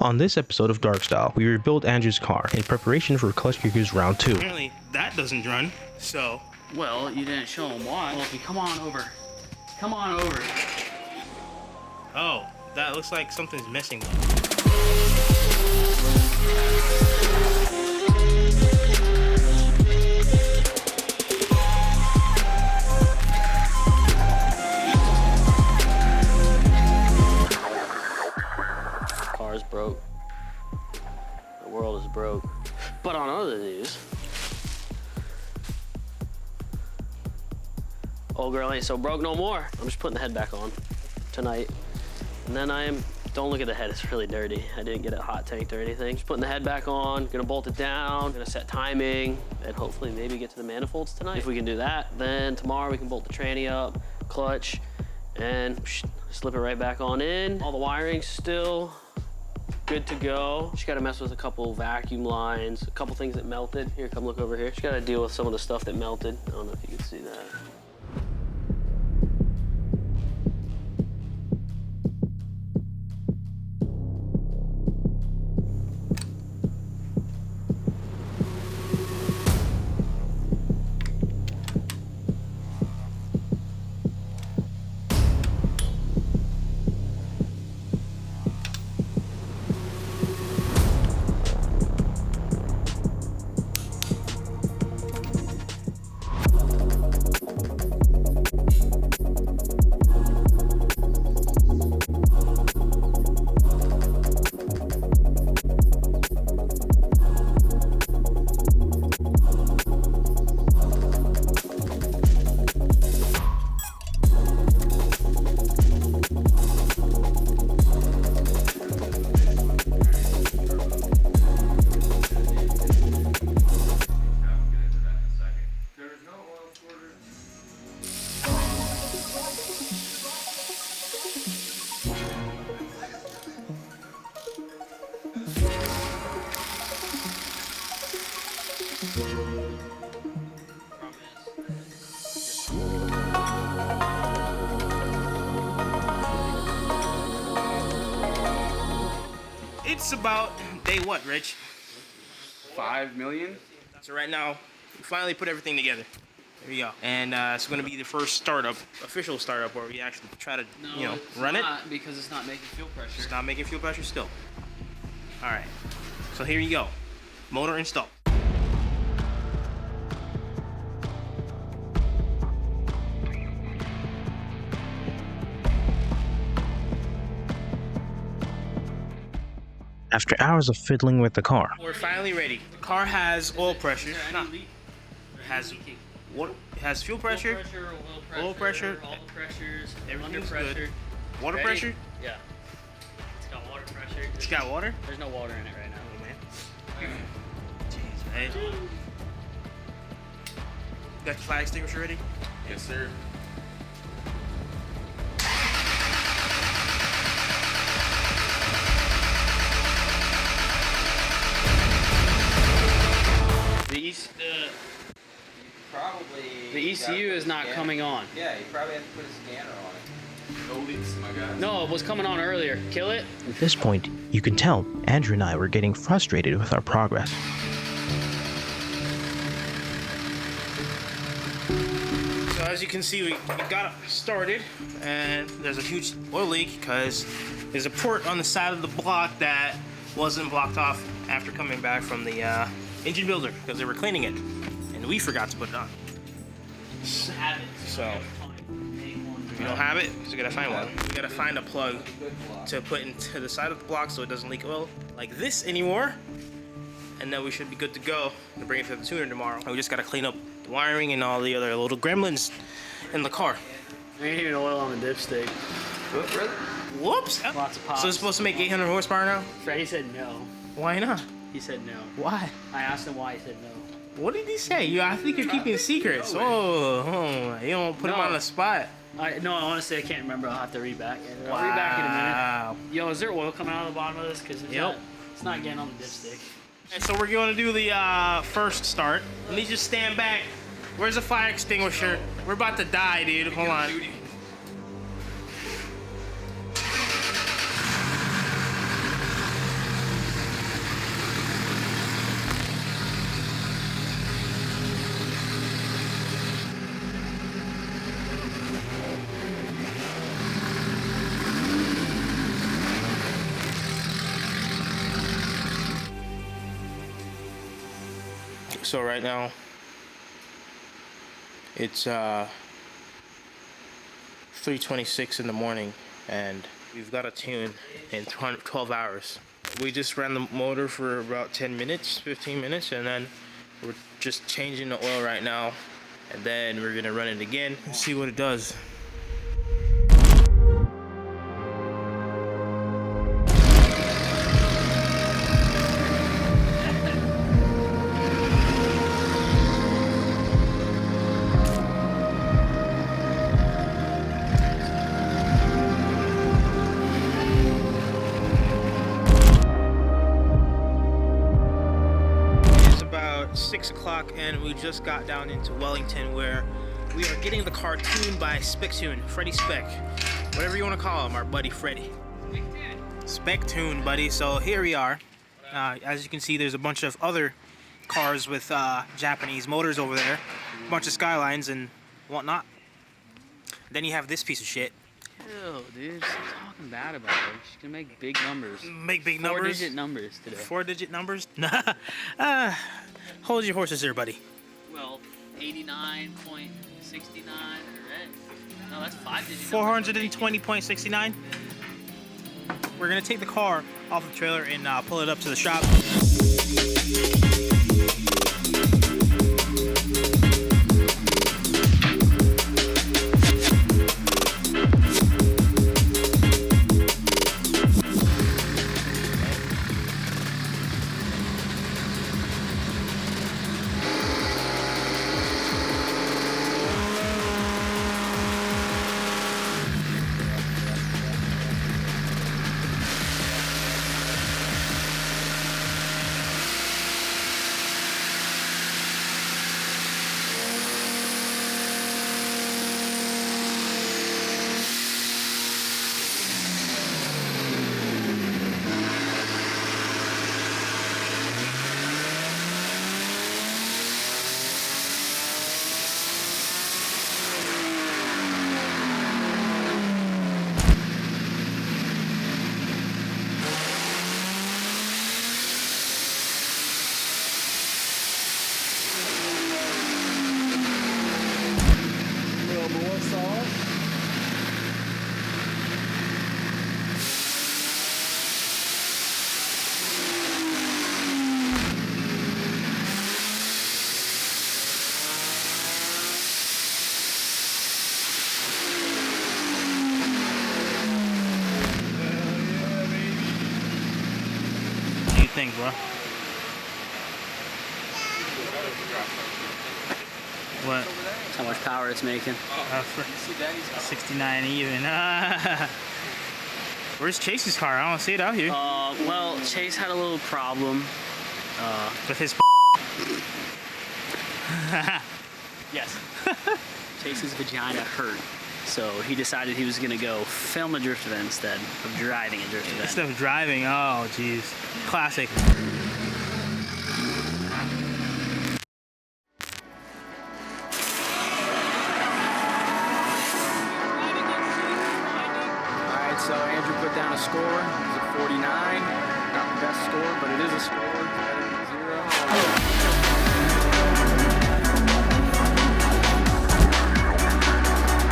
On this episode of Dark Style, we rebuild Andrew's car in preparation for Clutch Kickers Round 2. Apparently that doesn't run, so... Well, you didn't show him why. Well, if you come on over. Come on over. Oh, that looks like something's missing. Car's broke. The world is broke. But on other news, old girl ain't so broke no more. I'm just putting the head back on tonight. And then don't look at the head, it's really dirty. I didn't get it hot tanked or anything. Just putting the head back on, gonna bolt it down, gonna set timing, and hopefully maybe get to the manifolds tonight. If we can do that, then tomorrow we can bolt the tranny up, clutch, and slip it right back on in. All the wiring's still good to go. Just gotta mess with a couple vacuum lines, a couple things that melted. Here, come look over here. Just gotta deal with some of the stuff that melted. I don't know if you can see that. It's about day what, Rich? 5 million? So right now, we finally put everything together. There you go. And it's going to be the first startup, official startup, where we actually try to, run it. Because it's not making fuel pressure. It's not making fuel pressure still. All right. So here you go. Motor installed. After hours of fiddling with the car, We're finally ready. The car has oil pressure. It has fuel pressure. Oil pressure. All the pressures. Everything's under pressure. good. Water Ready? pressure? Yeah. It's got water pressure. It's got water? There's no water in it right now. Oh, man. Jeez, man. Got your fire extinguisher ready? Yes, sir. The ECU is not coming on. Yeah, you probably have to put a scanner on it. No leaks, my guy. No, it was coming on earlier. Kill it. at this point, you can tell Andrew and I were getting frustrated with our progress. So as you can see, we got it started, and there's a huge oil leak because there's a port on the side of the block that wasn't blocked off after coming back from the engine builder because they were cleaning it, and we forgot to put it on. So if you don't have it, you gotta find one. You gotta find a plug to put into the side of the block so it doesn't leak oil like this anymore, and then we should be good to go to bring it to the tuner tomorrow. We just gotta clean up the wiring and all the other little gremlins in the car. There ain't even oil on the dipstick. What, brother? Whoops! Lots of pops. So it's supposed to make 800 horsepower now? Freddie said no. Why not? He said no. Why? I asked him why. He said no. What did he say? I think you're keeping secrets. Oh, you don't put him on the spot. No, honestly, I can't remember. I'll have to read back. I'll read back in a minute. Yo, is there oil coming out of the bottom of this? Because it's not getting on the dipstick. And so we're going to do the first start. Let me just stand back. Where's the fire extinguisher? We're about to die, dude. Hold on. So right now, it's 3:26 in the morning, and we've got a tune in 12 hours. We just ran the motor for about 10 minutes, 15 minutes, and then we're just changing the oil right now, and then we're gonna run it again and see what it does. It's about 6 o'clock, and we just got down into Wellington, where we are getting the car tuned by Spec-Tune, Freddy Spec, whatever you want to call him, our buddy Freddy. Spec-Tune, buddy. So here we are. As you can see, there's a bunch of other cars with Japanese motors over there, a bunch of Skylines and whatnot. Then you have this piece of shit. Ew, dude, stop talking bad about her. She's gonna make big numbers. Make big numbers. 4-digit numbers today. 4-digit numbers? Hold your horses there, buddy. Well, 89.69, right? No, that's 5-digit 420.69. We're gonna take the car off the trailer and pull it up to the shop. What do you think, bro? What? That's how much power it's making. 69 even. Where's Chase's car? I don't see it out here. Well, Chase had a little problem. With his Yes. Chase's vagina hurt. So he decided he was gonna go film a drift event instead of driving a drift event. instead of driving. Oh, jeez. Classic. Alright, so Andrew put down a score. It was a 49. Not the best score, but it is a score.